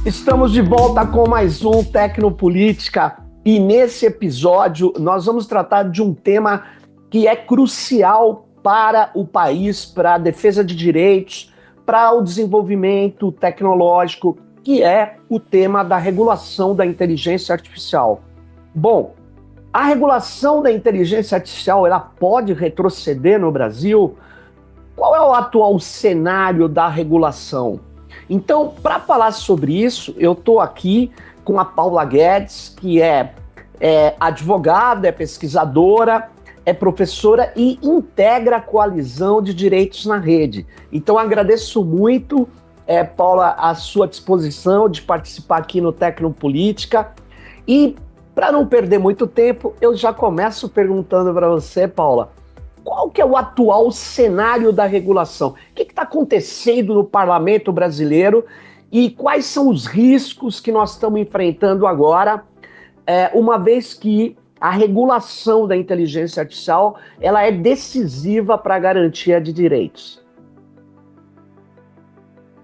Estamos de volta com mais um Tecnopolítica e nesse episódio nós vamos tratar de um tema que é crucial para o país, para a defesa de direitos, para o desenvolvimento tecnológico, que é o tema da regulação da inteligência artificial. Bom, a regulação da inteligência artificial, ela pode retroceder no Brasil? Qual é o atual cenário da regulação? Então, para falar sobre isso, eu estou aqui com a Paula Guedes, que é advogada, é pesquisadora, é professora e integra a Coalizão de Direitos na Rede. Então, agradeço muito, Paula, a sua disposição de participar aqui no Tecnopolítica. E, para não perder muito tempo, eu já começo perguntando para você, Paula, qual que é o atual cenário da regulação? O que está acontecendo no parlamento brasileiro e quais são os riscos que nós estamos enfrentando agora, uma vez que a regulação da inteligência artificial ela é decisiva para a garantia de direitos?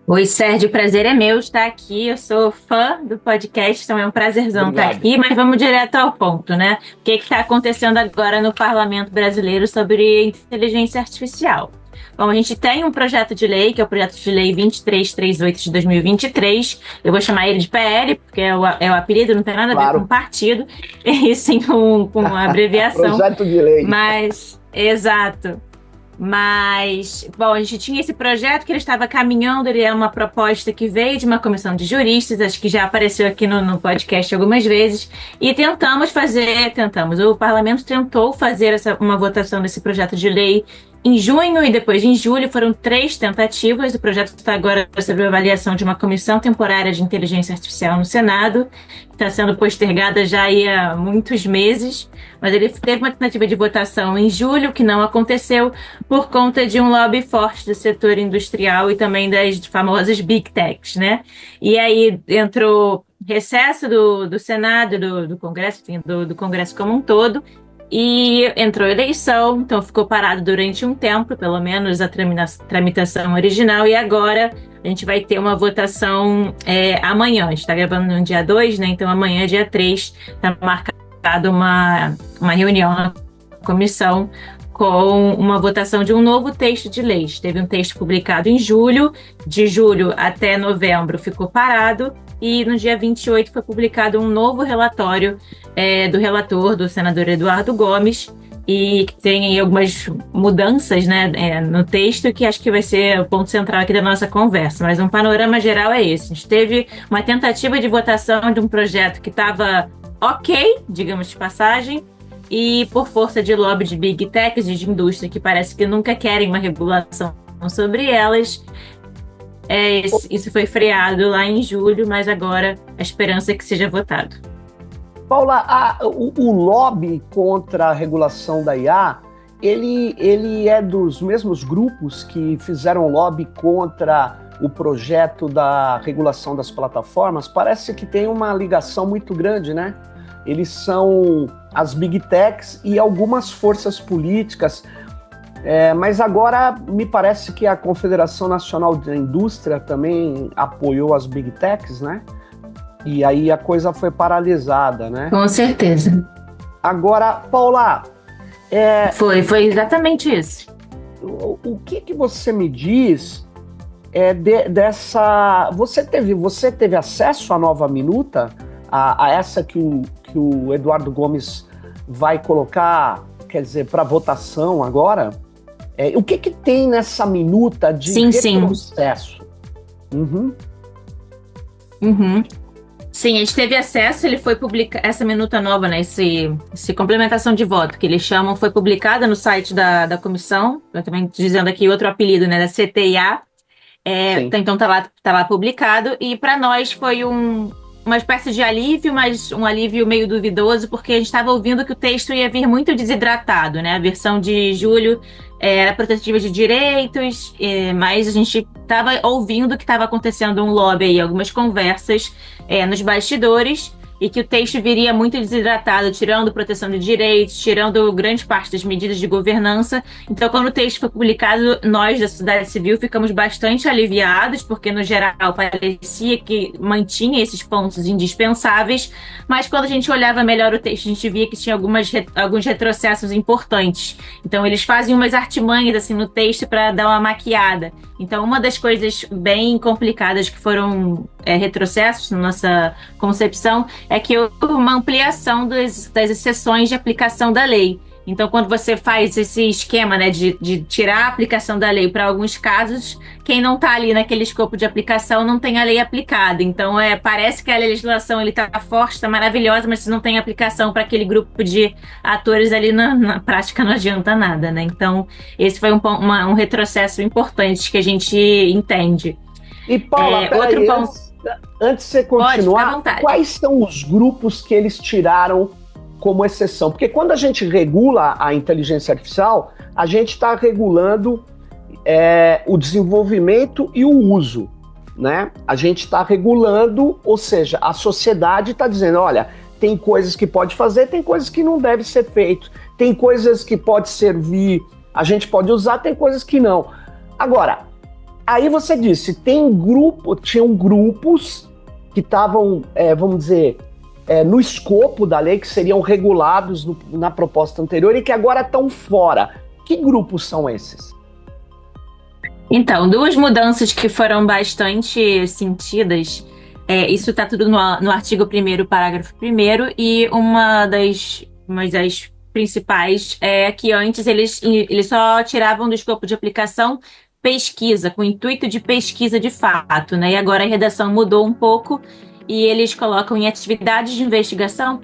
Oi, Sérgio, o prazer é meu estar aqui. Eu sou fã do podcast, então é um prazerzão estar aqui, mas vamos direto ao ponto, né? O que está acontecendo agora no parlamento brasileiro sobre inteligência artificial? Bom, a gente tem um projeto de lei, que é o projeto de lei 2338 de 2023. Eu vou chamar ele de PL, porque é o apelido, não tem nada a ver com partido, e sim com uma abreviação. Projeto de lei. Mas, exato. Mas, bom, a gente tinha esse projeto que ele estava caminhando, ele é uma proposta que veio de uma comissão de juristas, acho que já apareceu aqui no podcast algumas vezes, e o parlamento tentou fazer uma votação desse projeto de lei em junho e depois em julho. Foram 3 tentativas. O projeto está agora sob avaliação de uma comissão temporária de inteligência artificial no Senado, que está sendo postergada já há muitos meses, mas ele teve uma tentativa de votação em julho, que não aconteceu por conta de um lobby forte do setor industrial e também das famosas Big Techs, né? E aí entrou recesso do Senado, do Congresso, enfim, do Congresso como um todo, e entrou eleição, então ficou parado durante um tempo, pelo menos a tramitação original, e agora a gente vai ter uma votação amanhã. A gente está gravando no dia 2, né? Então amanhã, dia 3, está marcada uma reunião na comissão com uma votação de um novo texto de lei. Teve um texto publicado em julho, de julho até novembro ficou parado, e no dia 28 foi publicado um novo relatório do relator, do senador Eduardo Gomes, e que tem aí algumas mudanças, né, no texto, que acho que vai ser o ponto central aqui da nossa conversa. Mas um panorama geral é esse. A gente teve uma tentativa de votação de um projeto que estava ok, digamos de passagem, e por força de lobby de Big Techs e de indústria, que parece que nunca querem uma regulação sobre elas, isso foi freado lá em julho, mas agora a esperança é que seja votado. Paula, o lobby contra a regulação da IA, ele é dos mesmos grupos que fizeram lobby contra o projeto da regulação das plataformas? Parece que tem uma ligação muito grande, né? Eles são as Big Techs e algumas forças políticas, mas agora me parece que a Confederação Nacional da Indústria também apoiou as Big Techs, né? E aí a coisa foi paralisada, né? Com certeza. Agora, Paula... Foi exatamente isso. O que você me diz dessa... Você teve acesso à nova minuta? A essa que o Eduardo Gomes vai colocar, quer dizer, para votação agora? O que tem nessa minuta de retrocesso? Sim. Sim, a gente teve acesso, ele foi publicado, essa minuta nova, né, esse complementação de voto, que eles chamam, foi publicada no site da comissão, eu também dizendo aqui outro apelido, né, da CTIA, então tá lá publicado, e para nós foi uma espécie de alívio, mas um alívio meio duvidoso, porque a gente estava ouvindo que o texto ia vir muito desidratado, né? A versão de julho era protetiva de direitos, mas a gente estava ouvindo que estava acontecendo um lobby aí, algumas conversas nos bastidores, e que o texto viria muito desidratado, tirando proteção de direitos, tirando grande parte das medidas de governança. Então, quando o texto foi publicado, nós da sociedade civil ficamos bastante aliviados, porque, no geral, parecia que mantinha esses pontos indispensáveis, mas quando a gente olhava melhor o texto, a gente via que tinha alguns retrocessos importantes. Então, eles fazem umas artimanhas assim, no texto para dar uma maquiada. Então, uma das coisas bem complicadas que foram retrocessos na nossa concepção é que houve uma ampliação das exceções de aplicação da lei. Então, quando você faz esse esquema, né, de tirar a aplicação da lei para alguns casos, quem não está ali naquele escopo de aplicação não tem a lei aplicada. Então, parece que a legislação está forte, está maravilhosa, mas se não tem aplicação para aquele grupo de atores ali, na prática não adianta nada, né? Então, esse foi um retrocesso importante que a gente entende. E, Paula, outro ponto. Antes de você continuar, quais são os grupos que eles tiraram como exceção? Porque quando a gente regula a inteligência artificial, a gente está regulando o desenvolvimento e o uso, né? A gente está regulando, ou seja, a sociedade está dizendo, olha, tem coisas que pode fazer, tem coisas que não deve ser feito, tem coisas que pode servir, a gente pode usar, tem coisas que não. Agora, aí você disse, tinham grupos que estavam, vamos dizer, no escopo da lei, que seriam regulados na proposta anterior e que agora estão fora. Que grupos são esses? Então, duas mudanças que foram bastante sentidas, isso está tudo no artigo 1º, parágrafo 1º, e uma das principais é que antes eles só tiravam do escopo de aplicação pesquisa, com o intuito de pesquisa de fato, né? E agora a redação mudou um pouco e eles colocam em atividades de investigação,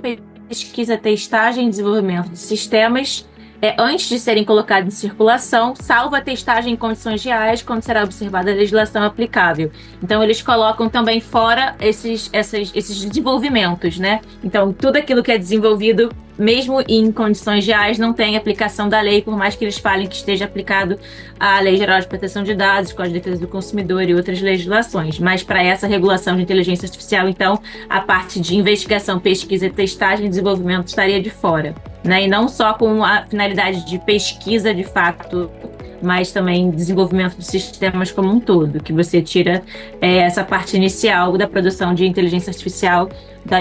pesquisa, testagem e desenvolvimento de sistemas, antes de serem colocados em circulação, salvo a testagem em condições reais, quando será observada a legislação aplicável. Então, eles colocam também fora esses desenvolvimentos, né? Então, tudo aquilo que é desenvolvido, mesmo em condições reais, não tem aplicação da lei, por mais que eles falem que esteja aplicado à Lei Geral de Proteção de Dados, Código de Defesa do Consumidor e outras legislações. Mas para essa regulação de inteligência artificial, então, a parte de investigação, pesquisa, testagem e desenvolvimento estaria de fora, né? E não só com a finalidade de pesquisa de fato, mas também desenvolvimento de sistemas como um todo, que você tira essa parte inicial da produção de inteligência artificial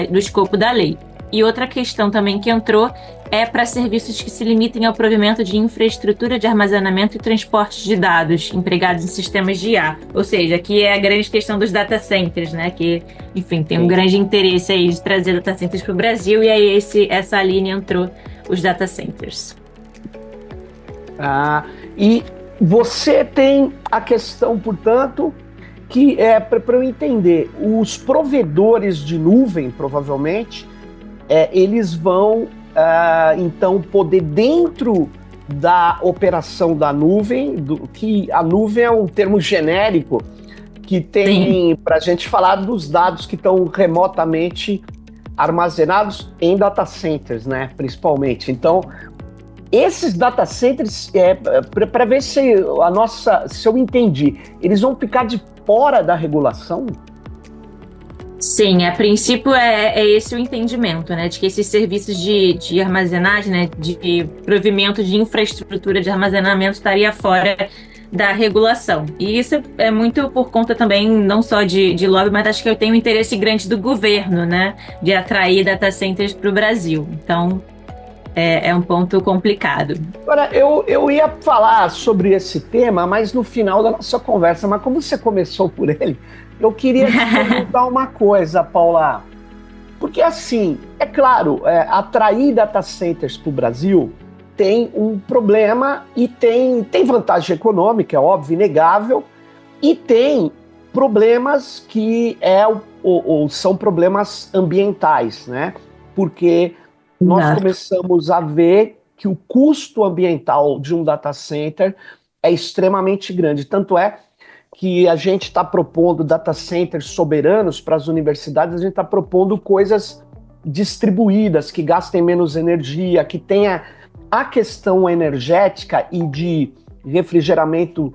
do escopo da lei. E outra questão também que entrou é para serviços que se limitem ao provimento de infraestrutura de armazenamento e transporte de dados empregados em sistemas de IA. Ou seja, aqui é a grande questão dos data centers, né? Que, enfim, tem um grande interesse aí de trazer data centers para o Brasil, e aí essa linha entrou, os data centers. E você tem a questão, portanto, que para eu entender, os provedores de nuvem, provavelmente, eles vão, então, poder, dentro da operação da nuvem, que a nuvem é um termo genérico que tem para a gente falar dos dados que estão remotamente armazenados em data centers, né, principalmente. Então, esses data centers, para ver se eu entendi, eles vão ficar de fora da regulação? Sim, a princípio é esse o entendimento, né, de que esses serviços de armazenagem, né, de provimento de infraestrutura de armazenamento estaria fora da regulação. E isso é muito por conta também, não só de lobby, mas acho que eu tenho um interesse grande do governo, né, de atrair data centers para o Brasil. Então, é um ponto complicado. Agora, eu ia falar sobre esse tema, mas no final da nossa conversa, mas como você começou por ele, eu queria te perguntar uma coisa, Paula. Porque, assim, é claro, atrair data centers para o Brasil tem um problema e tem vantagem econômica, é óbvio, inegável, e tem problemas que são problemas ambientais, né? Porque nós começamos a ver que o custo ambiental de um data center é extremamente grande. Tanto é que a gente está propondo data centers soberanos para as universidades, a gente está propondo coisas distribuídas, que gastem menos energia, que tenha a questão energética e de refrigeramento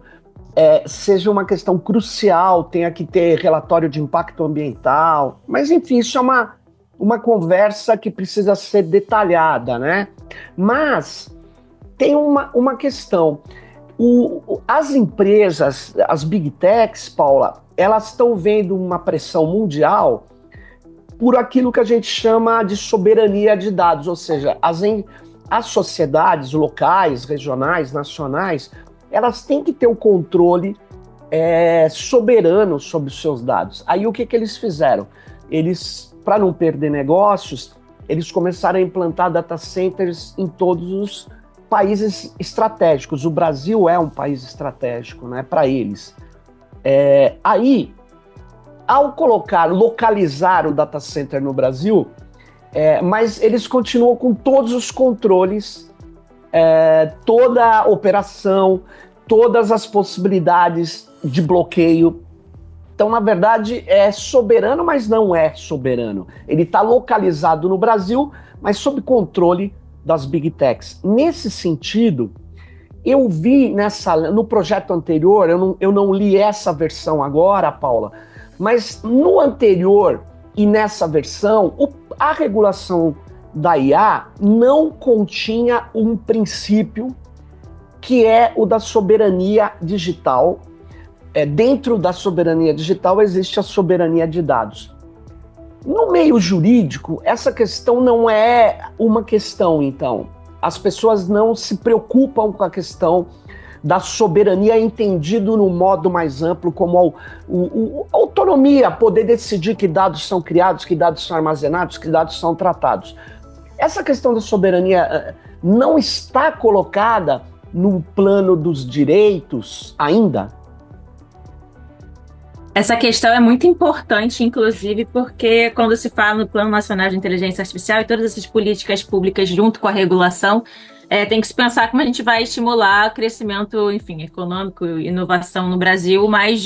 seja uma questão crucial, tenha que ter relatório de impacto ambiental. Mas, enfim, isso é uma conversa que precisa ser detalhada, né? Mas tem uma questão. As empresas, as Big Techs, Paula, elas estão vendo uma pressão mundial por aquilo que a gente chama de soberania de dados, ou seja, as sociedades locais, regionais, nacionais, elas têm que ter o controle soberano sobre os seus dados. Aí o que eles fizeram? Eles, para não perder negócios, eles começaram a implantar data centers em todos os países estratégicos. O Brasil é um país estratégico, né, para eles. Aí, ao localizar o data center no Brasil, mas eles continuam com todos os controles, toda a operação, todas as possibilidades de bloqueio. Então, na verdade, é soberano, mas não é soberano. Ele está localizado no Brasil, mas sob controle das Big Techs. Nesse sentido, eu vi no projeto anterior, eu não li essa versão agora, Paula, mas no anterior e nessa versão, a regulação da IA não continha um princípio que é o da soberania digital. Dentro da soberania digital existe a soberania de dados. No meio jurídico, essa questão não é uma questão, então. As pessoas não se preocupam com a questão da soberania entendido no modo mais amplo como a autonomia, poder decidir que dados são criados, que dados são armazenados, que dados são tratados. Essa questão da soberania não está colocada no plano dos direitos ainda? Essa questão é muito importante, inclusive, porque quando se fala no Plano Nacional de Inteligência Artificial e todas essas políticas públicas junto com a regulação, tem que se pensar como a gente vai estimular o crescimento, enfim, econômico e inovação no Brasil, mais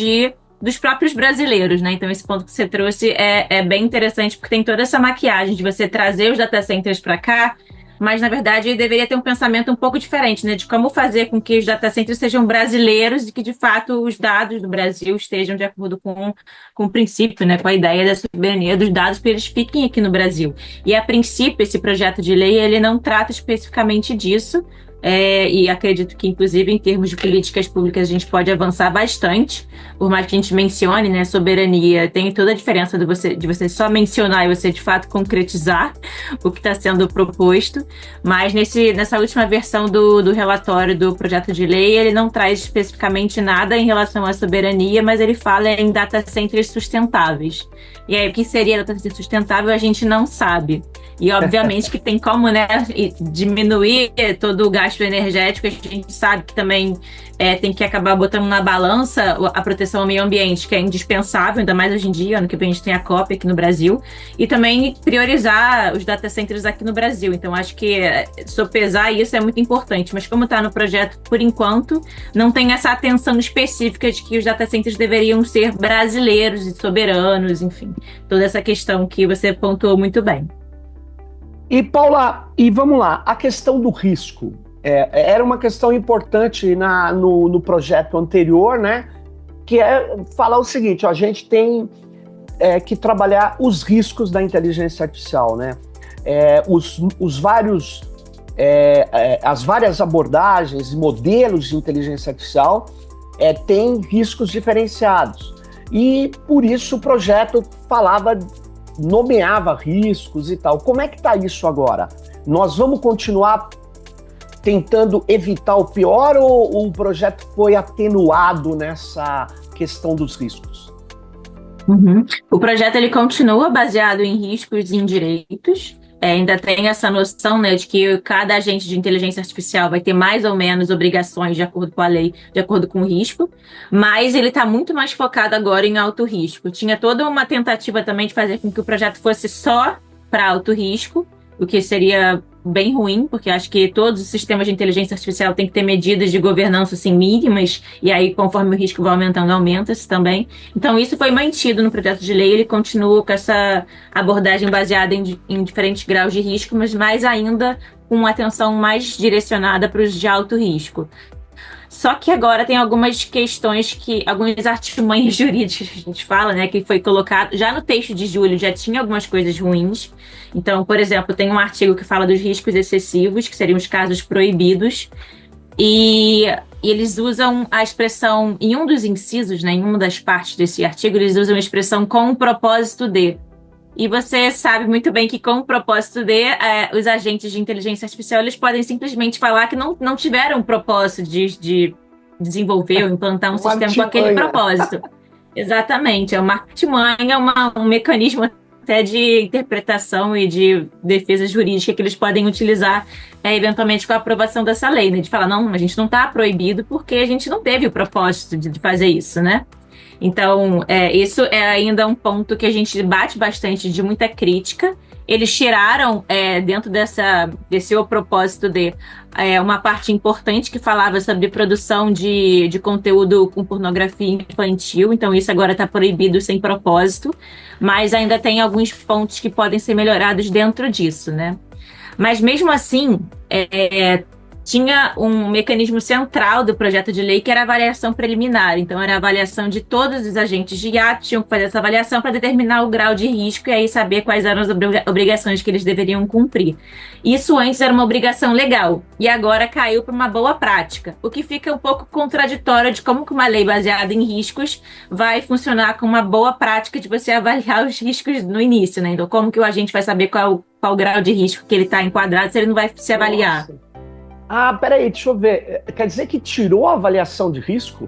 dos próprios brasileiros, né? Então, esse ponto que você trouxe é bem interessante, porque tem toda essa maquiagem de você trazer os data centers para cá, mas, na verdade, deveria ter um pensamento um pouco diferente, né? De como fazer com que os data centers sejam brasileiros e que, de fato, os dados do Brasil estejam de acordo com o princípio, né? Com a ideia da soberania dos dados, para eles fiquem aqui no Brasil. E, a princípio, esse projeto de lei, ele não trata especificamente disso, e acredito que, inclusive, em termos de políticas públicas, a gente pode avançar bastante, por mais que a gente mencione, né, soberania, tem toda a diferença de você só mencionar e você, de fato, concretizar o que está sendo proposto, mas nessa última versão do relatório do projeto de lei, ele não traz especificamente nada em relação à soberania, mas ele fala em data centers sustentáveis. E aí, o que seria data center sustentável, a gente não sabe. E, obviamente, que tem como, né, diminuir todo o gasto energético. A gente sabe que também tem que acabar botando na balança a proteção ao meio ambiente, que é indispensável, ainda mais hoje em dia, ano que vem a gente tem a COP aqui no Brasil, e também priorizar os data centers aqui no Brasil. Então, acho que sopesar isso é muito importante. Mas como está no projeto, por enquanto, não tem essa atenção específica de que os data centers deveriam ser brasileiros e soberanos, enfim. Toda essa questão que você pontuou muito bem. E, Paula, vamos lá, a questão do risco. Era uma questão importante no projeto anterior, né? Que é falar o seguinte, a gente tem que trabalhar os riscos da inteligência artificial, né? As várias abordagens e modelos de inteligência artificial têm riscos diferenciados. E, por isso, o projeto nomeava riscos e tal. Como é que está isso agora? Nós vamos continuar tentando evitar o pior ou o projeto foi atenuado nessa questão dos riscos? Uhum. O projeto ele continua baseado em riscos e em direitos. Ainda tem essa noção, né, de que cada agente de inteligência artificial vai ter mais ou menos obrigações de acordo com a lei, de acordo com o risco, mas ele está muito mais focado agora em alto risco. Tinha toda uma tentativa também de fazer com que o projeto fosse só para alto risco, o que seria bem ruim, porque acho que todos os sistemas de inteligência artificial têm que ter medidas de governança assim, mínimas, e aí conforme o risco vai aumentando, aumenta-se também. Então isso foi mantido no projeto de lei, ele continua com essa abordagem baseada em diferentes graus de risco, mas mais ainda com uma atenção mais direcionada para os de alto risco. Só que agora tem algumas questões algumas artimanhas jurídicas que a gente fala, né, que foi colocado, já no texto de julho já tinha algumas coisas ruins. Então, por exemplo, tem um artigo que fala dos riscos excessivos, que seriam os casos proibidos, e eles usam a expressão, em um dos incisos, né, em uma das partes desse artigo, eles usam a expressão com o propósito de. E você sabe muito bem que com o propósito de, os agentes de inteligência artificial, eles podem simplesmente falar que não tiveram propósito de desenvolver ou implantar um sistema com aquele propósito. Exatamente, é uma artimanha, um mecanismo até de interpretação e de defesa jurídica que eles podem utilizar eventualmente com a aprovação dessa lei, né? De falar, não, a gente não está proibido porque a gente não teve o propósito de fazer isso, né? Então, isso é ainda um ponto que a gente bate bastante de muita crítica. Eles tiraram, dentro desse o propósito de uma parte importante que falava sobre produção de conteúdo com pornografia infantil. Então, isso agora está proibido sem propósito. Mas ainda tem alguns pontos que podem ser melhorados dentro disso, né? Mas mesmo assim, tinha um mecanismo central do projeto de lei que era a avaliação preliminar. Então, era a avaliação de todos os agentes de IA, tinham que fazer essa avaliação para determinar o grau de risco e aí saber quais eram as obrigações que eles deveriam cumprir. Isso antes era uma obrigação legal e agora caiu para uma boa prática, o que fica um pouco contraditório de como que uma lei baseada em riscos vai funcionar com uma boa prática de você avaliar os riscos no início, né? Então, como que o agente vai saber qual o grau de risco que ele está enquadrado se ele não vai se avaliar? Nossa. Ah, peraí, deixa eu ver. Quer dizer que tirou a avaliação de risco?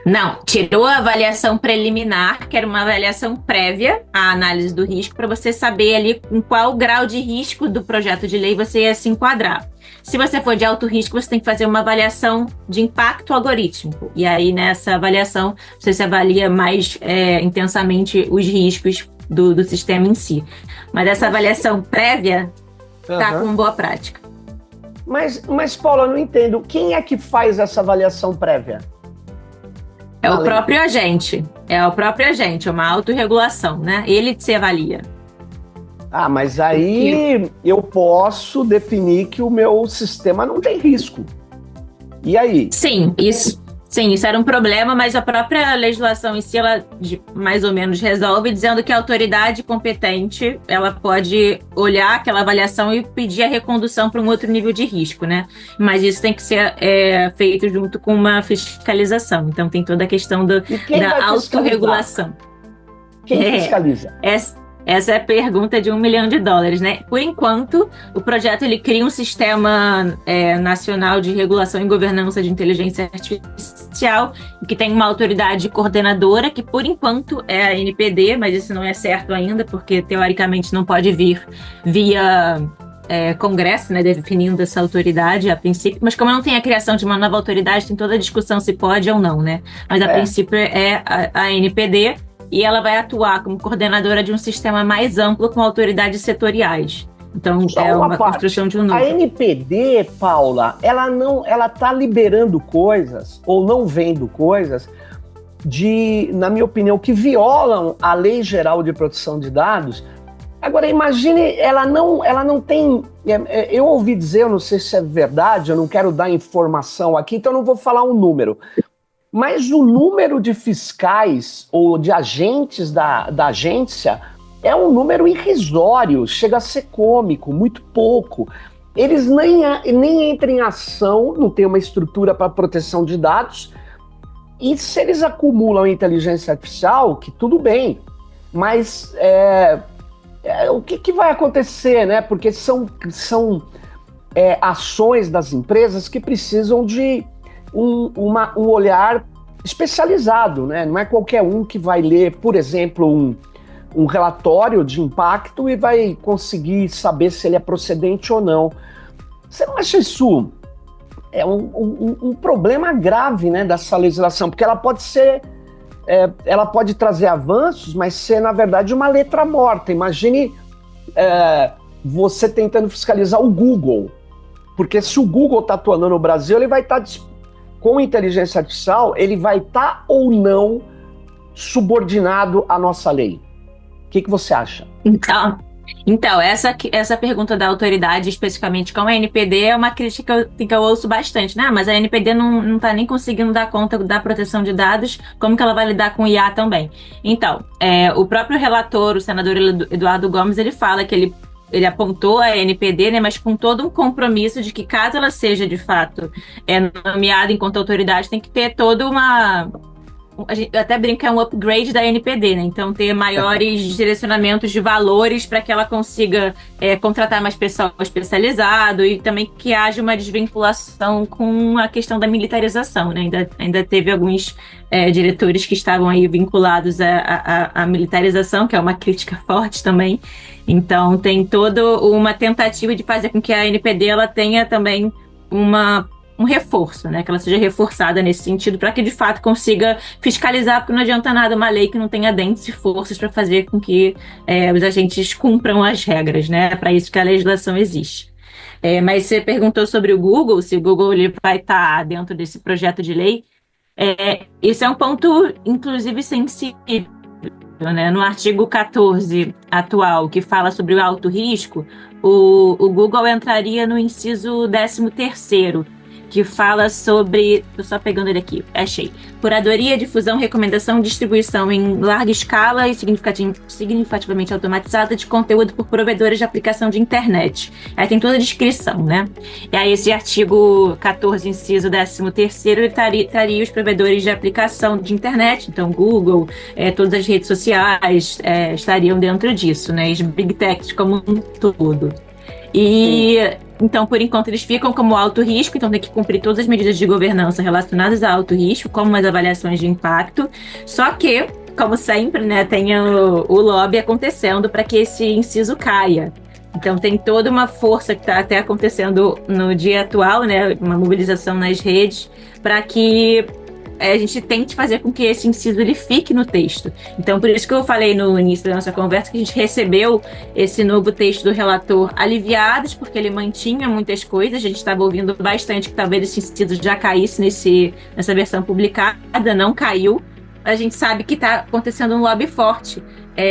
Não, tirou a avaliação preliminar, que era uma avaliação prévia à análise do risco, para você saber ali em qual grau de risco do projeto de lei você ia se enquadrar. Se você for de alto risco, você tem que fazer uma avaliação de impacto algorítmico. E aí, nessa avaliação, você se avalia mais intensamente os riscos do sistema em si. Mas essa avaliação prévia está com boa prática. Mas, Paula, eu não entendo. Quem é que faz essa avaliação prévia? É o próprio agente. É uma autorregulação, né? Ele se avalia. Ah, mas aí eu posso definir que o meu sistema não tem risco. E aí? Sim, isso era um problema, mas a própria legislação em si, ela mais ou menos resolve, dizendo que a autoridade competente, ela pode olhar aquela avaliação e pedir a recondução para um outro nível de risco, né? Mas isso tem que ser feito junto com uma fiscalização. Então tem toda a questão da autorregulação. Quem fiscaliza? Essa é a pergunta de $1 milhão, né? Por enquanto, o projeto ele cria um sistema nacional de regulação e governança de inteligência artificial, que tem uma autoridade coordenadora, que por enquanto é a ANPD, mas isso não é certo ainda, porque teoricamente não pode vir via Congresso, né, definindo essa autoridade a princípio, mas como não tem a criação de uma nova autoridade, tem toda a discussão se pode ou não, né? Mas a princípio é a ANPD, e ela vai atuar como coordenadora de um sistema mais amplo com autoridades setoriais. Então, uma construção de um novo. A NPD, Paula, ela está liberando coisas, ou não vendo coisas, na minha opinião, que violam a Lei Geral de Proteção de Dados. Agora, imagine, ela não tem... Eu ouvi dizer, eu não sei se é verdade, eu não quero dar informação aqui, então eu não vou falar um número. Mas o número de fiscais ou de agentes da agência é um número irrisório, chega a ser cômico, muito pouco. Eles nem entram em ação, não tem uma estrutura para proteção de dados, e se eles acumulam inteligência artificial, que tudo bem, mas o que vai acontecer, né? Porque são ações das empresas que precisam de um olhar especializado, né? Não é qualquer um que vai ler, por exemplo, um relatório de impacto e vai conseguir saber se ele é procedente ou não. Você não acha isso um problema grave, né, dessa legislação? Porque ela pode ser, ela pode trazer avanços, mas ser, na verdade, uma letra morta. Imagine você tentando fiscalizar o Google, porque se o Google está atuando no Brasil, ele vai estar com inteligência artificial, ele vai estar ou não subordinado à nossa lei. O que você acha? Então, essa pergunta da autoridade, especificamente com a NPD, é uma crítica que eu ouço bastante, né? Mas a NPD não está nem conseguindo dar conta da proteção de dados, como que ela vai lidar com o IA também? Então, o próprio relator, o senador Eduardo Gomes, ele fala que ele apontou a NPD, né, mas com todo um compromisso de que caso ela seja, de fato, nomeada enquanto autoridade, tem que ter toda uma... A gente até brinca, é um upgrade da NPD, né? Então, ter maiores direcionamentos de valores para que ela consiga contratar mais pessoal especializado e também que haja uma desvinculação com a questão da militarização, né? Ainda teve alguns diretores que estavam aí vinculados à militarização, que é uma crítica forte também. Então, tem toda uma tentativa de fazer com que a NPD ela tenha também um reforço, né? Que ela seja reforçada nesse sentido para que de fato consiga fiscalizar, porque não adianta nada uma lei que não tenha dentes e forças para fazer com que os agentes cumpram as regras, né? Para isso que a legislação existe. Mas você perguntou sobre o Google, se o Google ele vai estar dentro desse projeto de lei. Esse é um ponto, inclusive, sensível, né? No artigo 14 atual, que fala sobre o alto risco, o Google entraria no inciso 13º, que fala sobre... Estou só pegando ele aqui, achei. Curadoria, difusão, recomendação, distribuição em larga escala e significativamente automatizada de conteúdo por provedores de aplicação de internet. Aí tem toda a descrição, né? E aí esse artigo 14, inciso 13º, ele traria os provedores de aplicação de internet, então Google, todas as redes sociais estariam dentro disso, né? As Big Techs como um todo. E... Então, por enquanto, eles ficam como alto risco, então tem que cumprir todas as medidas de governança relacionadas a alto risco, como as avaliações de impacto. Só que, como sempre, né, tem o lobby acontecendo para que esse inciso caia. Então, tem toda uma força que está até acontecendo no dia atual, né, uma mobilização nas redes, para que a gente tente fazer com que esse inciso ele fique no texto. Então, por isso que eu falei no início da nossa conversa que a gente recebeu esse novo texto do relator aliviados, porque ele mantinha muitas coisas. A gente estava ouvindo bastante que talvez esse inciso já caísse nessa versão publicada, não caiu. A gente sabe que está acontecendo um lobby forte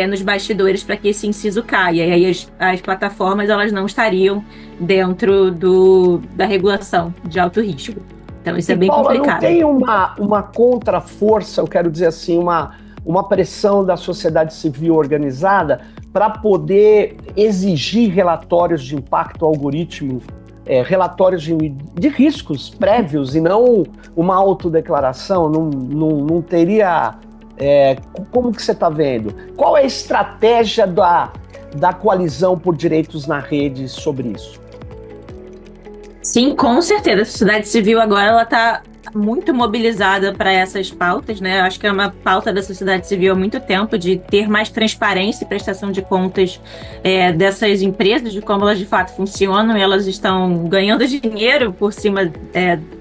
nos bastidores para que esse inciso caia. E aí as plataformas elas não estariam dentro da regulação de alto risco. Então, isso é bem Paula, complicado. Não tem uma contra-força, eu quero dizer assim, uma pressão da sociedade civil organizada para poder exigir relatórios de impacto algoritmo, relatórios de riscos prévios e não uma autodeclaração? Não teria... como que você está vendo? Qual é a estratégia da coalizão por direitos na rede sobre isso? Sim, com certeza. A sociedade civil agora ela está muito mobilizada para essas pautas, né? Eu acho que é uma pauta da sociedade civil há muito tempo de ter mais transparência e prestação de contas dessas empresas, de como elas de fato funcionam, e elas estão ganhando dinheiro por cima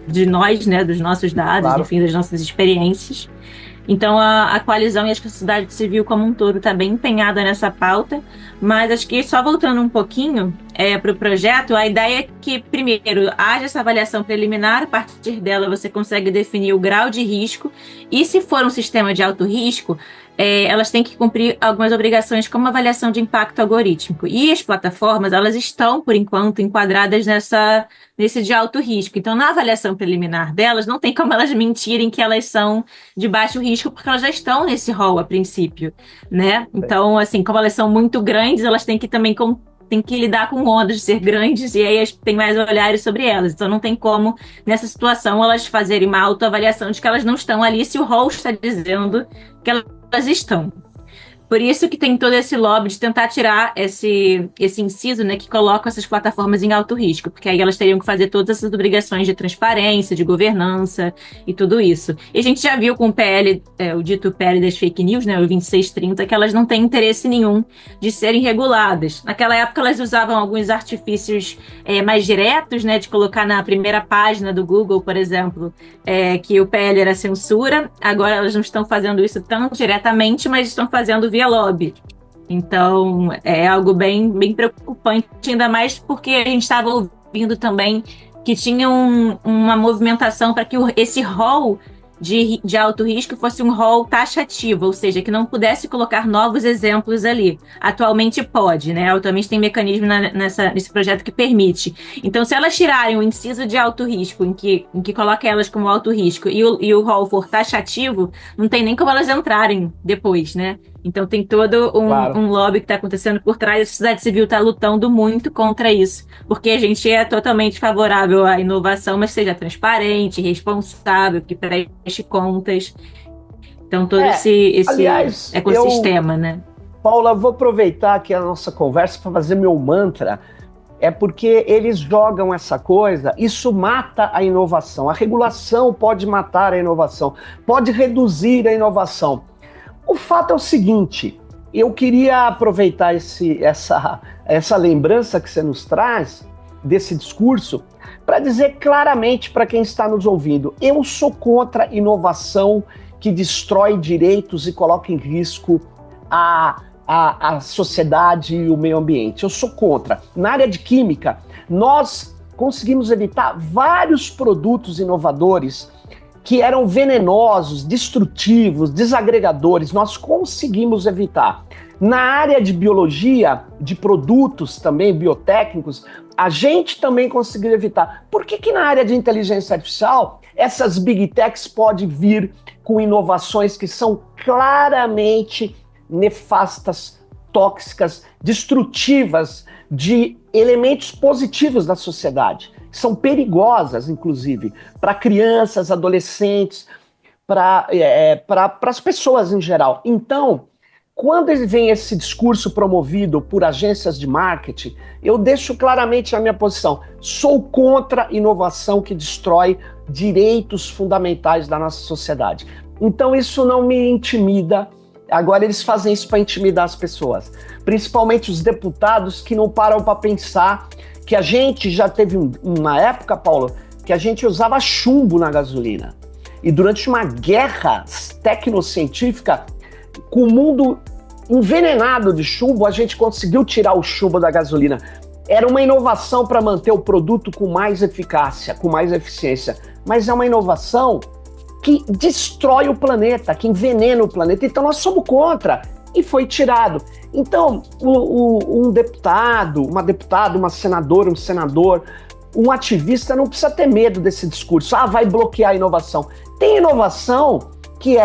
de nós, né? Dos nossos dados, claro. Enfim, das nossas experiências. Então, a coalizão e a sociedade civil como um todo está bem empenhada nessa pauta, mas acho que só voltando um pouquinho para o projeto, a ideia é que, primeiro, haja essa avaliação preliminar, a partir dela você consegue definir o grau de risco, e se for um sistema de alto risco, elas têm que cumprir algumas obrigações como avaliação de impacto algorítmico. E as plataformas, elas estão, por enquanto, enquadradas nesse de alto risco. Então, na avaliação preliminar delas, não tem como elas mentirem que elas são de baixo risco, porque elas já estão nesse rol a princípio, né? Então, assim, como elas são muito grandes, elas têm que também tem que lidar com ondas de ser grandes, e aí tem mais olhares sobre elas. Então, não tem como, nessa situação, elas fazerem uma autoavaliação de que elas não estão ali se o rol está dizendo que elas estão. Por isso que tem todo esse lobby de tentar tirar esse inciso, né, que coloca essas plataformas em alto risco, porque aí elas teriam que fazer todas essas obrigações de transparência, de governança e tudo isso. E a gente já viu com o PL, o dito PL das fake news, né, o 2630, que elas não têm interesse nenhum de serem reguladas. Naquela época elas usavam alguns artifícios mais diretos, né, de colocar na primeira página do Google, por exemplo, que o PL era censura. Agora elas não estão fazendo isso tão diretamente, mas estão fazendo via lobby. Então, é algo bem, bem preocupante, ainda mais porque a gente estava ouvindo também que tinha uma movimentação para que esse rol de alto risco fosse um rol taxativo, ou seja, que não pudesse colocar novos exemplos ali. Atualmente pode, né? Atualmente tem mecanismo nesse projeto que permite. Então, se elas tirarem o inciso de alto risco, em que coloca elas como alto risco, e o rol for taxativo, não tem nem como elas entrarem depois, né? Então tem todo um lobby que está acontecendo por trás, a sociedade civil está lutando muito contra isso, porque a gente é totalmente favorável à inovação, mas seja transparente, responsável, que preste contas. Então todo esse aliás, ecossistema, né? Paula, vou aproveitar aqui a nossa conversa para fazer meu mantra, porque eles jogam essa coisa, isso mata a inovação, a regulação pode matar a inovação, pode reduzir a inovação. O fato é o seguinte, eu queria aproveitar essa lembrança que você nos traz, desse discurso, para dizer claramente para quem está nos ouvindo, eu sou contra inovação que destrói direitos e coloca em risco a sociedade e o meio ambiente. Eu sou contra. Na área de química, nós conseguimos evitar vários produtos inovadores que eram venenosos, destrutivos, desagregadores, nós conseguimos evitar. Na área de biologia, de produtos também biotécnicos, a gente também conseguiu evitar. Por que na área de inteligência artificial, essas big techs podem vir com inovações que são claramente nefastas, tóxicas, destrutivas de elementos positivos da sociedade? São perigosas, inclusive, para crianças, adolescentes, para as pessoas em geral. Então, quando vem esse discurso promovido por agências de marketing, eu deixo claramente a minha posição. Sou contra inovação que destrói direitos fundamentais da nossa sociedade. Então, isso não me intimida. Agora, eles fazem isso para intimidar as pessoas, principalmente os deputados que não param para pensar que a gente já teve uma época, Paulo, que a gente usava chumbo na gasolina. E durante uma guerra tecnocientífica, com o mundo envenenado de chumbo, a gente conseguiu tirar o chumbo da gasolina. Era uma inovação para manter o produto com mais eficácia, com mais eficiência. Mas é uma inovação que destrói o planeta, que envenena o planeta. Então nós somos contra. E foi tirado. Então, um deputado, uma deputada, uma senadora, um senador, um ativista não precisa ter medo desse discurso. Vai bloquear a inovação. Tem inovação que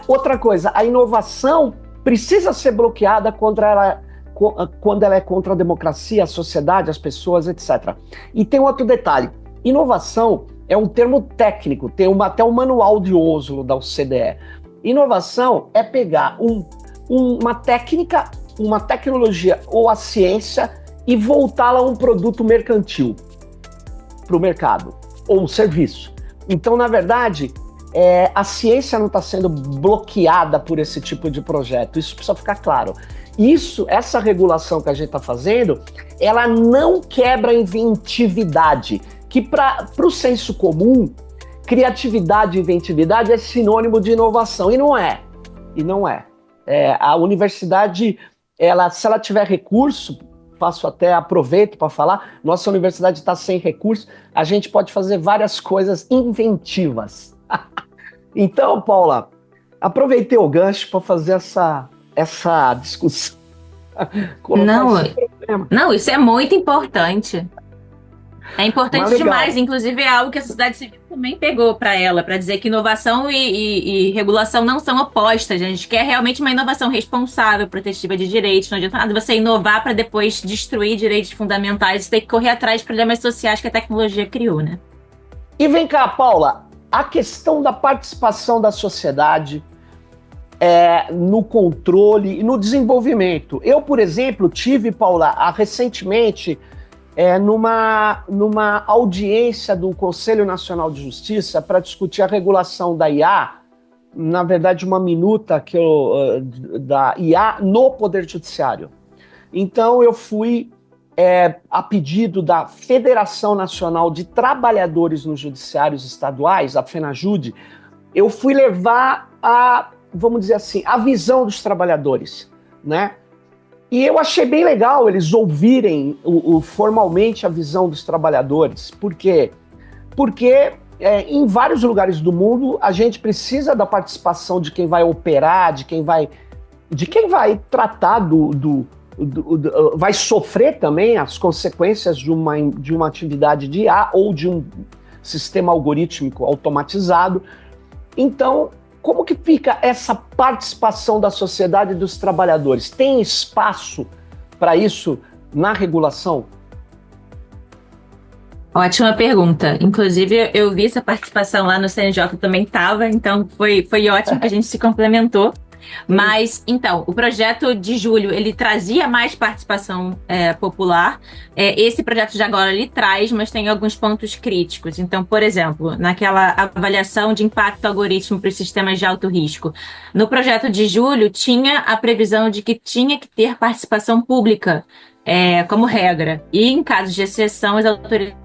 outra coisa, a inovação precisa ser bloqueada quando ela é contra a democracia, a sociedade, as pessoas, etc. E tem outro detalhe. Inovação é um termo técnico, tem até um manual de Oslo da OCDE. Inovação é pegar uma técnica, uma tecnologia ou a ciência e voltá-la a um produto mercantil para o mercado, ou um serviço. Então, na verdade, a ciência não está sendo bloqueada por esse tipo de projeto, isso precisa ficar claro. Essa regulação que a gente está fazendo, ela não quebra a inventividade, que para o senso comum, criatividade e inventividade é sinônimo de inovação, e não é. A universidade, se ela tiver recurso, aproveito para falar, nossa universidade está sem recurso, a gente pode fazer várias coisas inventivas. Então, Paula, aproveitei o gancho para fazer essa discussão. Não, isso é muito importante. É importante demais, inclusive é algo que a sociedade civil também pegou para ela, para dizer que inovação e regulação não são opostas. A gente quer realmente uma inovação responsável, protetiva de direitos. Não adianta nada você inovar para depois destruir direitos fundamentais. Você tem que correr atrás de problemas sociais que a tecnologia criou, né? E vem cá, Paula, a questão da participação da sociedade no controle e no desenvolvimento. Eu, por exemplo, tive, Paula, recentemente... numa audiência do Conselho Nacional de Justiça para discutir a regulação da IA, na verdade uma minuta da IA no Poder Judiciário. Então eu fui, a pedido da Federação Nacional de Trabalhadores nos Judiciários Estaduais, a FENAJUDE, eu fui levar vamos dizer assim, a visão dos trabalhadores, né? E eu achei bem legal eles ouvirem formalmente a visão dos trabalhadores. Por quê? Porque em vários lugares do mundo, a gente precisa da participação de quem vai operar, de quem vai tratar vai sofrer também as consequências de uma atividade de IA ou de um sistema algorítmico automatizado. Então, como que fica essa participação da sociedade e dos trabalhadores? Tem espaço para isso na regulação? Ótima pergunta. Inclusive, eu vi essa participação lá no CNJ, também estava, então foi ótimo que a gente se complementou. Mas, então, o projeto de julho, ele trazia mais participação popular. Esse projeto de agora, ele traz, mas tem alguns pontos críticos. Então, por exemplo, naquela avaliação de impacto algoritmo para os sistemas de alto risco, no projeto de julho, tinha a previsão de que tinha que ter participação pública como regra. E, em casos de exceção, as autoridades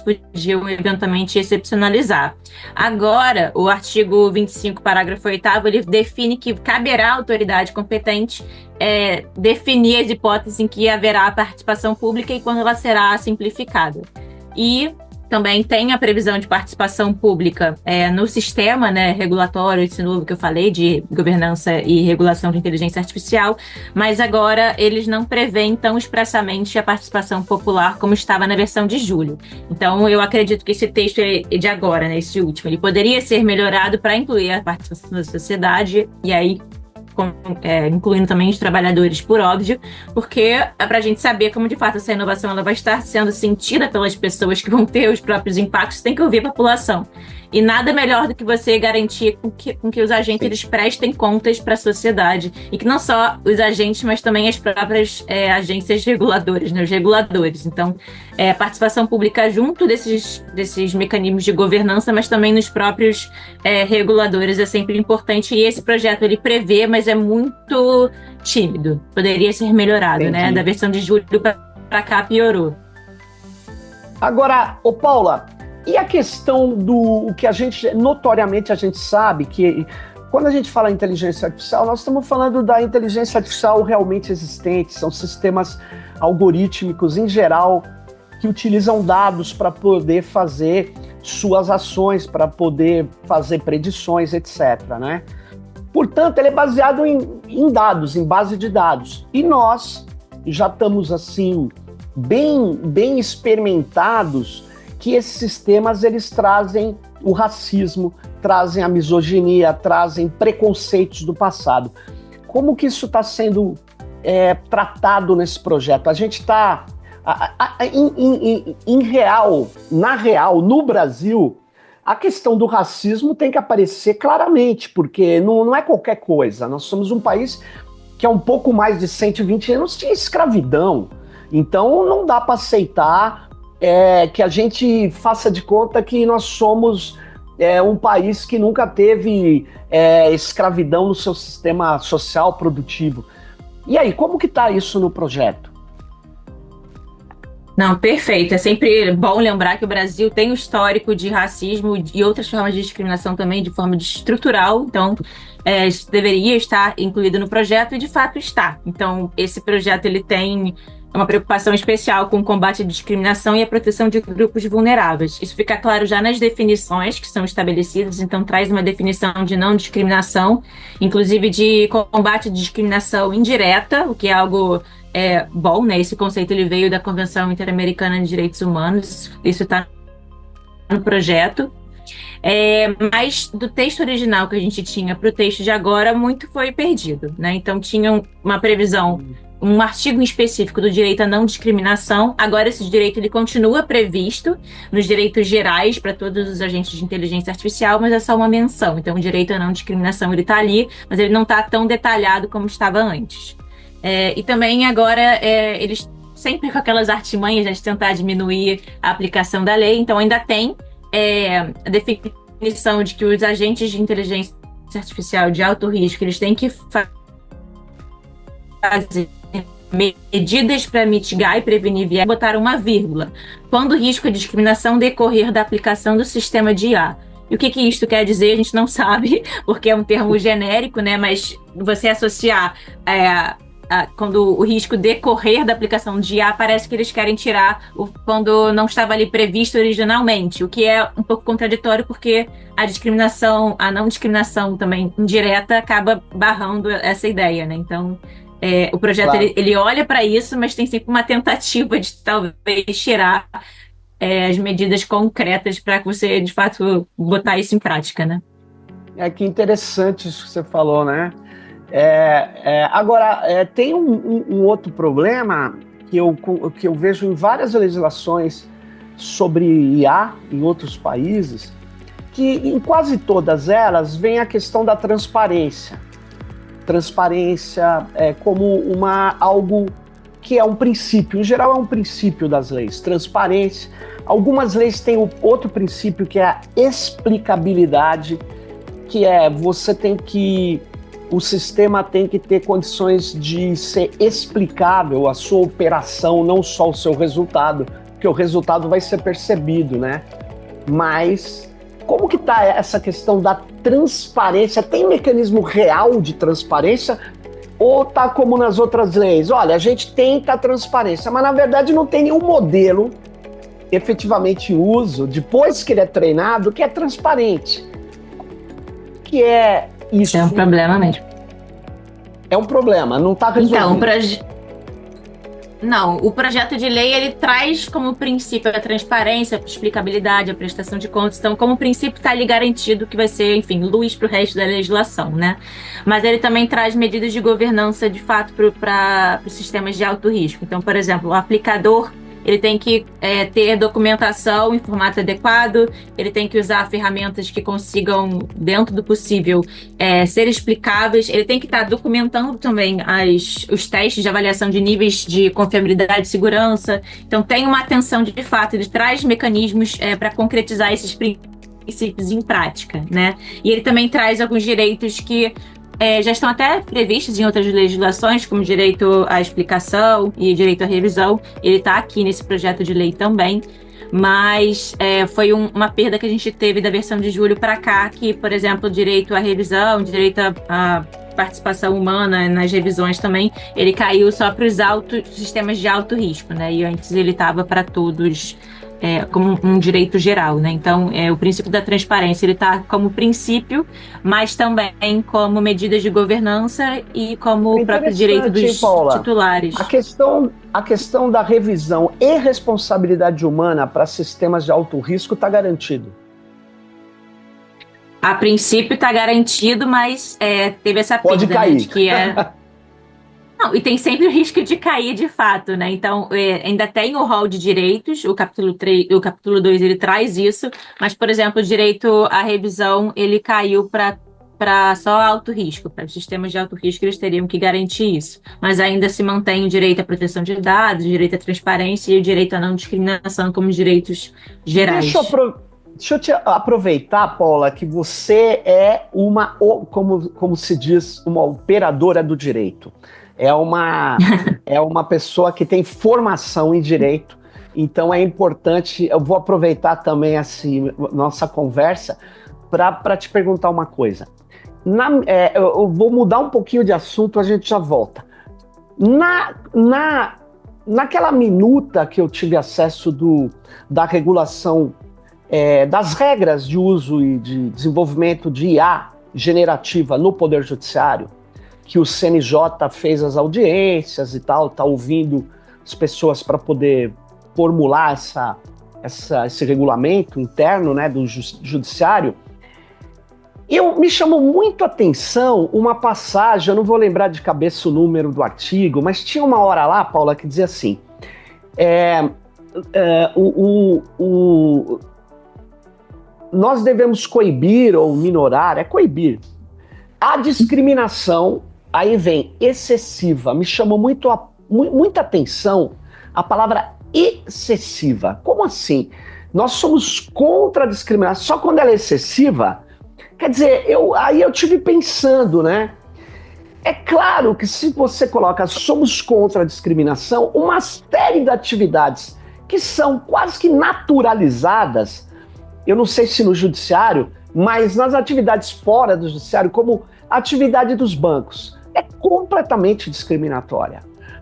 podiam eventualmente excepcionalizar. Agora, o artigo 25, parágrafo 8º, ele define que caberá à autoridade competente definir as hipóteses em que haverá participação pública e quando ela será simplificada. E também tem a previsão de participação pública no sistema, né, regulatório, esse novo que eu falei, de governança e regulação de inteligência artificial, mas agora eles não prevêem tão expressamente a participação popular como estava na versão de julho. Então, eu acredito que esse texto de agora, né, esse último, ele poderia ser melhorado para incluir a participação da sociedade, e aí incluindo também os trabalhadores, por óbvio, porque é para a gente saber como de fato essa inovação ela vai estar sendo sentida pelas pessoas que vão ter os próprios impactos, tem que ouvir a população. E nada melhor do que você garantir com que os agentes eles prestem contas para a sociedade. E que não só os agentes, mas também as próprias agências reguladoras, né, os reguladores. Então, participação pública junto desses mecanismos de governança, mas também nos próprios reguladores é sempre importante. E esse projeto ele prevê, mas é muito tímido. Poderia ser melhorado, Entendi. né? Da versão de julho para cá piorou. Agora, Paula, e a questão do que notoriamente a gente sabe que quando a gente fala em inteligência artificial, nós estamos falando da inteligência artificial realmente existente, são sistemas algorítmicos em geral que utilizam dados para poder fazer suas ações, para poder fazer predições, etc., né? Portanto, ele é baseado em dados, em base de dados. E nós já estamos, assim, bem experimentados que esses sistemas eles trazem o racismo, trazem a misoginia, trazem preconceitos do passado. Como que isso está sendo tratado nesse projeto? A gente está, na real, no Brasil, a questão do racismo tem que aparecer claramente, porque não é qualquer coisa. Nós somos um país que há um pouco mais de 120 anos tinha escravidão. Então não dá para aceitar que a gente faça de conta que nós somos um país que nunca teve escravidão no seu sistema social produtivo. E aí, como que está isso no projeto? Não, perfeito. É sempre bom lembrar que o Brasil tem um histórico de racismo e outras formas de discriminação também, de forma estrutural. Então, isso deveria estar incluído no projeto e, de fato, está. Então, esse projeto ele tem uma preocupação especial com o combate à discriminação e a proteção de grupos vulneráveis. Isso fica claro já nas definições que são estabelecidas, então traz uma definição de não discriminação, inclusive de combate à discriminação indireta, o que é algo bom, né? Esse conceito ele veio da Convenção Interamericana de Direitos Humanos, isso está no projeto. Mas do texto original que a gente tinha para o texto de agora, muito foi perdido, né? Então tinha uma previsão, um artigo em específico do direito à não discriminação. Agora esse direito ele continua previsto nos direitos gerais para todos os agentes de inteligência artificial, mas é só uma menção. Então o direito à não discriminação ele está ali, mas ele não está tão detalhado como estava antes. E também agora eles sempre com aquelas artimanhas de tentar diminuir a aplicação da lei, então ainda tem a definição de que os agentes de inteligência artificial de alto risco eles têm que fazer medidas para mitigar e prevenir, botar uma vírgula, quando o risco de discriminação decorrer da aplicação do sistema de IA. E o que isso quer dizer, a gente não sabe, porque é um termo genérico, né? Mas você associar quando o risco decorrer da aplicação de IA, parece que eles querem tirar quando não estava ali previsto originalmente, o que é um pouco contraditório, porque a não discriminação também indireta acaba barrando essa ideia, né? Então, o projeto, Claro. ele olha para isso, mas tem sempre uma tentativa de talvez tirar as medidas concretas para que você, de fato, botar isso em prática, né? Que interessante isso que você falou, né? Agora, tem um outro problema que eu vejo em várias legislações sobre IA em outros países, que em quase todas elas vem a questão da transparência. Transparência como algo que é um princípio, em geral é um princípio das leis, transparência. Algumas leis têm outro princípio que é a explicabilidade, que o sistema tem que ter condições de ser explicável a sua operação, não só o seu resultado, porque o resultado vai ser percebido, né? Mas como que está essa questão da transparência? Tem mecanismo real de transparência ou tá como nas outras leis? Olha, a gente tenta a transparência, mas na verdade não tem nenhum modelo efetivamente em uso, depois que ele é treinado, que é transparente. Que é isso? É um problema mesmo. É um problema, não está resolvido. Não, o projeto de lei, ele traz como princípio a transparência, a explicabilidade, a prestação de contas. Então, como princípio, está ali garantido que vai ser, enfim, luz para o resto da legislação, né? Mas ele também traz medidas de governança, de fato, para os sistemas de alto risco. Então, por exemplo, o aplicador, ele tem que ter documentação em formato adequado, ele tem que usar ferramentas que consigam, dentro do possível, ser explicáveis, ele tem que estar documentando também os testes de avaliação de níveis de confiabilidade e segurança. Então, tem uma atenção de fato, ele traz mecanismos para concretizar esses princípios em prática, né? E ele também traz alguns direitos que já estão até previstos em outras legislações, como direito à explicação e direito à revisão. Ele está aqui nesse projeto de lei também, mas foi uma perda que a gente teve da versão de julho para cá, que, por exemplo, direito à revisão, direito à participação humana nas revisões também, ele caiu só para os sistemas de alto risco, né? E antes ele estava para todos como um direito geral, né? Então, o princípio da transparência, ele está como princípio, mas também como medidas de governança e como o próprio direito dos titulares. A questão da revisão e responsabilidade humana para sistemas de alto risco está garantido. A princípio está garantido, mas teve essa perda, pode cair. Né, de que Não, e tem sempre o risco de cair de fato, né? Então, ainda tem o rol de direitos, o capítulo 2 ele traz isso, mas, por exemplo, o direito à revisão, ele caiu para só alto risco, para os sistemas de alto risco eles teriam que garantir isso, mas ainda se mantém o direito à proteção de dados, o direito à transparência e o direito à não discriminação como direitos gerais. Deixa eu te aproveitar, Paula, que você é como se diz, uma operadora do direito. É uma pessoa que tem formação em direito, então é importante, eu vou aproveitar também assim, nossa conversa para te perguntar uma coisa. Eu vou mudar um pouquinho de assunto, a gente já volta. Naquela minuta que eu tive acesso da regulação, das regras de uso e de desenvolvimento de IA generativa no Poder Judiciário, que o CNJ fez as audiências e tal, está ouvindo as pessoas para poder formular esse regulamento interno, né, do judiciário. Me chamou muito a atenção uma passagem, eu não vou lembrar de cabeça o número do artigo, mas tinha uma hora lá, Paula, que dizia assim, nós devemos coibir ou minorar, coibir, a discriminação. Aí vem excessiva, me chamou muita atenção a palavra excessiva. Como assim? Nós somos contra a discriminação, só quando ela é excessiva? Quer dizer, aí eu tive pensando, né? É claro que se você coloca somos contra a discriminação, uma série de atividades que são quase que naturalizadas, eu não sei se no judiciário, mas nas atividades fora do judiciário, como a atividade dos bancos. é completamente discriminatória.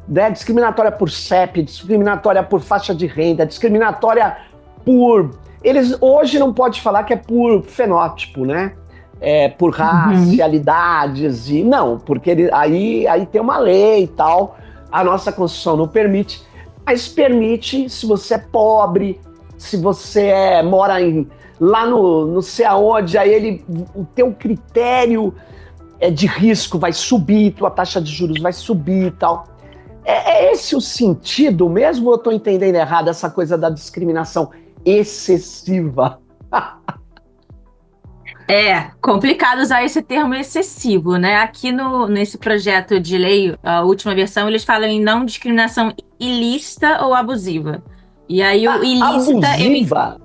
Né? Discriminatória por CEP, discriminatória por faixa de renda, discriminatória por... Eles hoje não pode falar que é por fenótipo, né? Por racialidades, e não, porque aí tem uma lei e tal, a nossa Constituição não permite, mas permite se você é pobre, se você mora lá no sei aonde, aí o teu critério de risco vai subir, tua taxa de juros vai subir e tal. É esse o sentido mesmo, ou eu estou entendendo errado essa coisa da discriminação excessiva? É complicado usar esse termo excessivo, né? Aqui nesse projeto de lei, a última versão, eles falam em não discriminação ilícita ou abusiva. E aí o ilícita... Abusiva?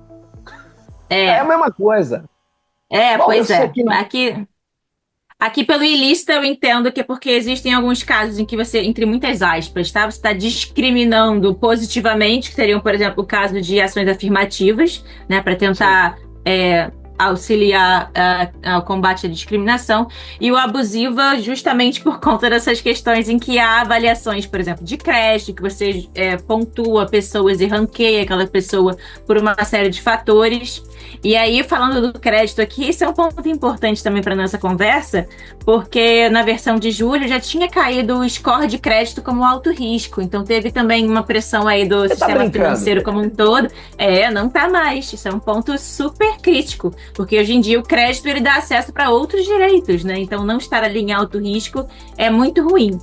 É a mesma coisa. Bom, Pois é. Aqui pelo ilícito eu entendo que é porque existem alguns casos em que você, entre muitas aspas, tá? Você está discriminando positivamente, que seriam, por exemplo, o caso de ações afirmativas, né? Para tentar auxiliar ao combate à discriminação, e o abusiva justamente por conta dessas questões em que há avaliações, por exemplo, de crédito, que você pontua pessoas e ranqueia aquela pessoa por uma série de fatores. E aí, falando do crédito aqui, isso é um ponto importante também para nossa conversa, porque na versão de julho já tinha caído o score de crédito como alto risco, então teve também uma pressão aí do sistema financeiro como um todo. Não tá mais, isso é um ponto super crítico, porque hoje em dia o crédito ele dá acesso para outros direitos, né? Então não estar ali em alto risco é muito ruim.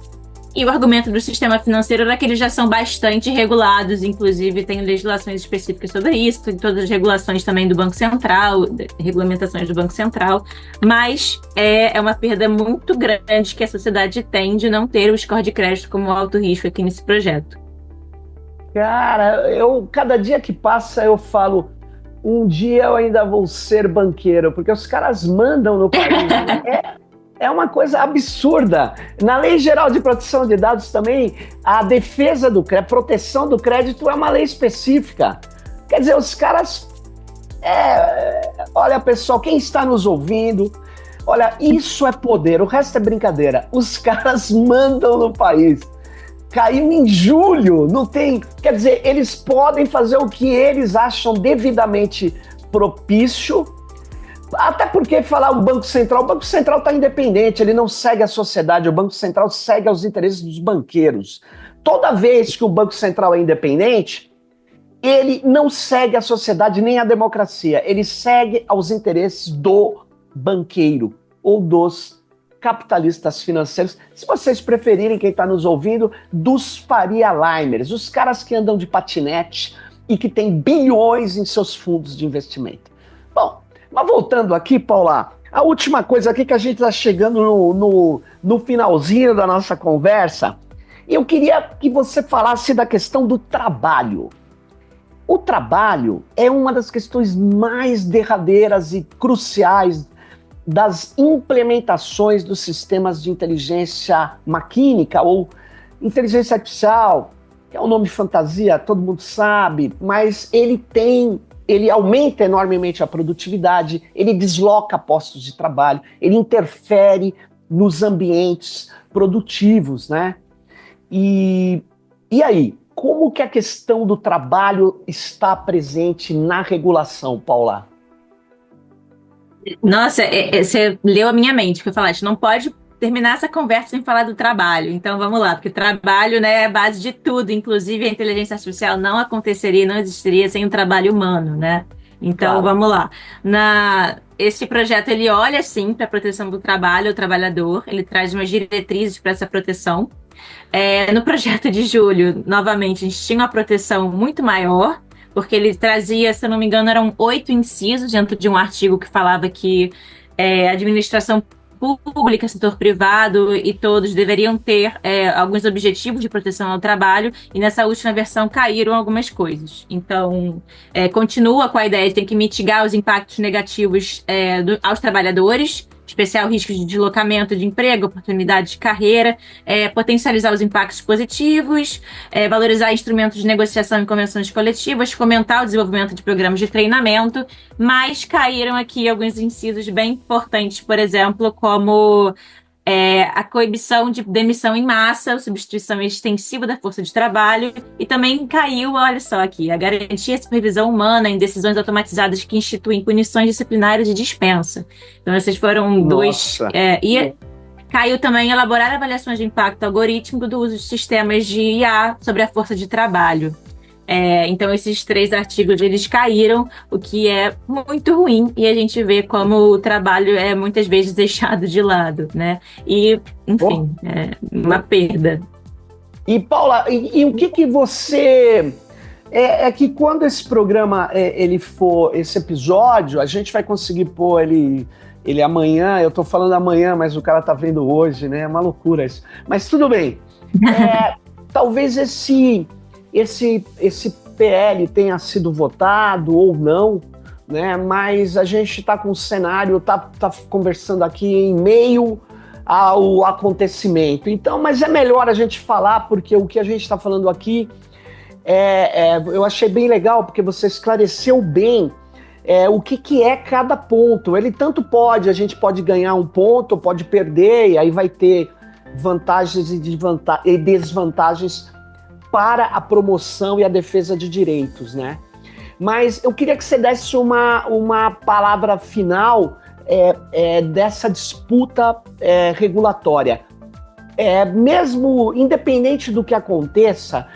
E o argumento do sistema financeiro era que eles já são bastante regulados, inclusive tem legislações específicas sobre isso, tem todas as regulações também do Banco Central, regulamentações do Banco Central, mas é uma perda muito grande que a sociedade tem de não ter o score de crédito como alto risco aqui nesse projeto. Cara, cada dia que passa eu falo, um dia eu ainda vou ser banqueiro, porque os caras mandam no país. É uma coisa absurda. Na Lei Geral de Proteção de Dados também, a defesa do crédito, proteção do crédito é uma lei específica. Quer dizer, os caras... Olha, pessoal, quem está nos ouvindo, olha, isso é poder, o resto é brincadeira. Os caras mandam no país. Caiu em julho, não tem... Quer dizer, eles podem fazer o que eles acham devidamente propício. Até porque falar o Banco Central está independente, ele não segue a sociedade, o Banco Central segue aos interesses dos banqueiros. Toda vez que o Banco Central é independente, ele não segue a sociedade nem a democracia, ele segue aos interesses do banqueiro ou dos capitalistas financeiros, se vocês preferirem, quem está nos ouvindo, dos Faria Limers, os caras que andam de patinete e que têm bilhões em seus fundos de investimento. Bom, mas voltando aqui, Paula, a última coisa aqui que a gente está chegando no finalzinho da nossa conversa, eu queria que você falasse da questão do trabalho. O trabalho é uma das questões mais derradeiras e cruciais das implementações dos sistemas de inteligência maquínica ou inteligência artificial, que é um nome fantasia, todo mundo sabe, mas ele aumenta enormemente a produtividade, ele desloca postos de trabalho, ele interfere nos ambientes produtivos, né? E aí, como que a questão do trabalho está presente na regulação, Paula? Nossa, você leu a minha mente, porque eu falei, a gente não pode terminar essa conversa sem falar do trabalho. Então vamos lá, porque trabalho, né, é a base de tudo, inclusive a inteligência artificial não aconteceria, não existiria sem o trabalho humano, né? Então Vamos lá. Esse projeto ele olha sim para a proteção do trabalho, o trabalhador, ele traz umas diretrizes para essa proteção. No projeto de julho, novamente, a gente tinha uma proteção muito maior, porque ele trazia, se eu não me engano, eram 8 incisos dentro de um artigo que falava que a administração pública, setor privado e todos deveriam ter alguns objetivos de proteção ao trabalho, e nessa última versão caíram algumas coisas. Então, continua com a ideia de ter que mitigar os impactos negativos aos trabalhadores, especial riscos de deslocamento de emprego, oportunidade de carreira, potencializar os impactos positivos, valorizar instrumentos de negociação e convenções coletivas, fomentar o desenvolvimento de programas de treinamento, mas caíram aqui alguns incisos bem importantes, por exemplo, como a coibição de demissão em massa, a substituição extensiva da força de trabalho, e também caiu, olha só aqui, a garantia e supervisão humana em decisões automatizadas que instituem punições disciplinares de dispensa. Então, esses foram dois... E caiu também elaborar avaliações de impacto algorítmico do uso de sistemas de IA sobre a força de trabalho. Então, esses 3 artigos, eles caíram, o que é muito ruim, e a gente vê como o trabalho é muitas vezes deixado de lado, né? E, enfim, é uma perda. E, Paula, e o que você... É que quando esse programa, ele for, esse episódio, a gente vai conseguir pôr ele amanhã, eu tô falando amanhã, mas o cara tá vendo hoje, né? É uma loucura isso. Mas tudo bem. Talvez esse PL tenha sido votado ou não, né? Mas a gente está com o cenário, tá conversando aqui em meio ao acontecimento. Então, mas é melhor a gente falar, porque o que a gente está falando aqui eu achei bem legal, porque você esclareceu bem o que é cada ponto. Ele tanto a gente pode ganhar um ponto, pode perder, e aí vai ter vantagens e desvantagens para a promoção e a defesa de direitos, né? Mas eu queria que você desse uma palavra final dessa disputa regulatória. Mesmo independente do que aconteça,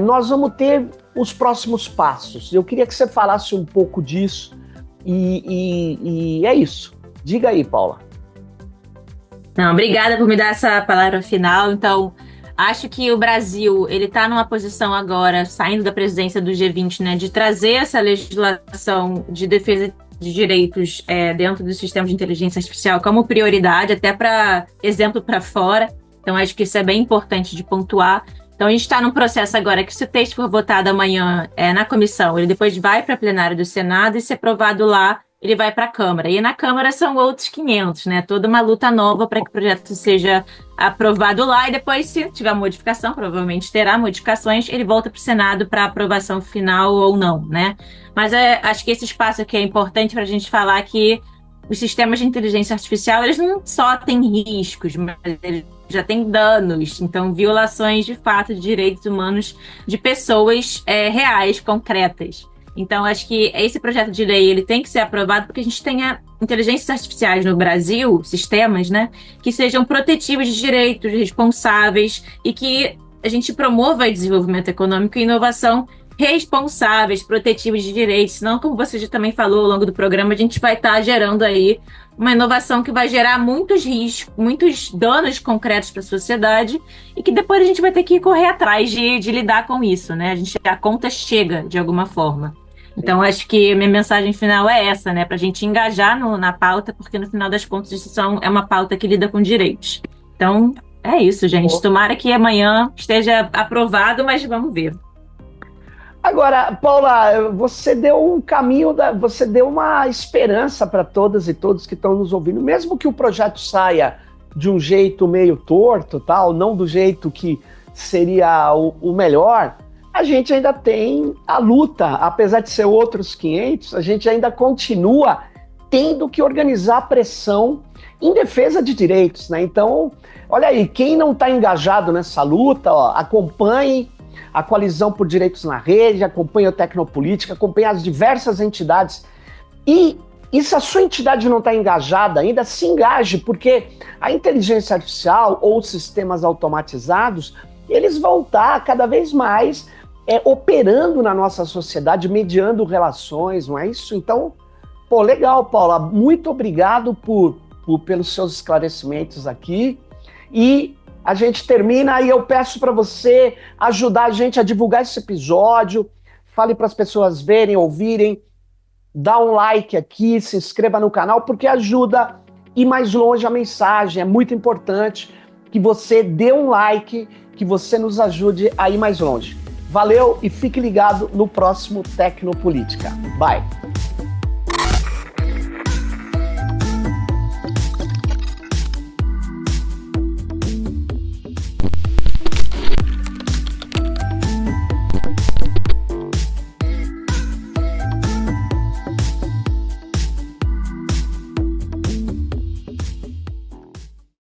nós vamos ter os próximos passos. Eu queria que você falasse um pouco disso e é isso. Diga aí, Paula. Não, obrigada por me dar essa palavra final. Então, acho que o Brasil, ele está numa posição agora, saindo da presidência do G20, né, de trazer essa legislação de defesa de direitos dentro do sistema de inteligência artificial como prioridade, até para exemplo para fora. Então, acho que isso é bem importante de pontuar. Então, a gente está num processo agora que, se o texto for votado amanhã na comissão, ele depois vai para a plenária do Senado e, se aprovado lá, ele vai para a Câmara. E na Câmara são outros 500, né? Toda uma luta nova para que o projeto seja aprovado lá, e depois, se tiver modificação, provavelmente terá modificações, ele volta para o Senado para aprovação final ou não, né? Mas acho que esse espaço aqui é importante para a gente falar que os sistemas de inteligência artificial, eles não só têm riscos, mas eles já têm danos, então violações de fato de direitos humanos de pessoas reais, concretas. Então, acho que esse projeto de lei ele tem que ser aprovado porque a gente tenha inteligências artificiais no Brasil, sistemas, né, que sejam protetivos de direitos, responsáveis, e que a gente promova o desenvolvimento econômico e inovação responsáveis, protetivos de direitos. Senão, como você já também falou ao longo do programa, a gente vai estar gerando aí uma inovação que vai gerar muitos riscos, muitos danos concretos para a sociedade, e que depois a gente vai ter que correr atrás de lidar com isso, né? A conta chega de alguma forma. Então, acho que a minha mensagem final é essa, né? Para a gente engajar na pauta, porque no final das contas isso é uma pauta que lida com direitos. Então, é isso, gente. Tomara que amanhã esteja aprovado, mas vamos ver. Agora, Paula, você deu um caminho, você deu uma esperança para todas e todos que estão nos ouvindo, mesmo que o projeto saia de um jeito meio torto, tal, não do jeito que seria o melhor, a gente ainda tem a luta, apesar de ser outros 500, a gente ainda continua tendo que organizar pressão em defesa de direitos, né? Então, olha aí, quem não está engajado nessa luta, acompanhe a Coalizão por Direitos na Rede, acompanhe a Tecnopolítica, acompanhe as diversas entidades. E se a sua entidade não está engajada ainda, se engaje, porque a inteligência artificial ou sistemas automatizados, eles vão estar cada vez mais operando na nossa sociedade, mediando relações, não é isso? Então, legal, Paula, muito obrigado pelos seus esclarecimentos aqui, e a gente termina, e eu peço para você ajudar a gente a divulgar esse episódio, fale para as pessoas verem, ouvirem, dá um like aqui, se inscreva no canal, porque ajuda a ir mais longe a mensagem. É muito importante que você dê um like, que você nos ajude a ir mais longe. Valeu e fique ligado no próximo Tecnopolítica. Bye!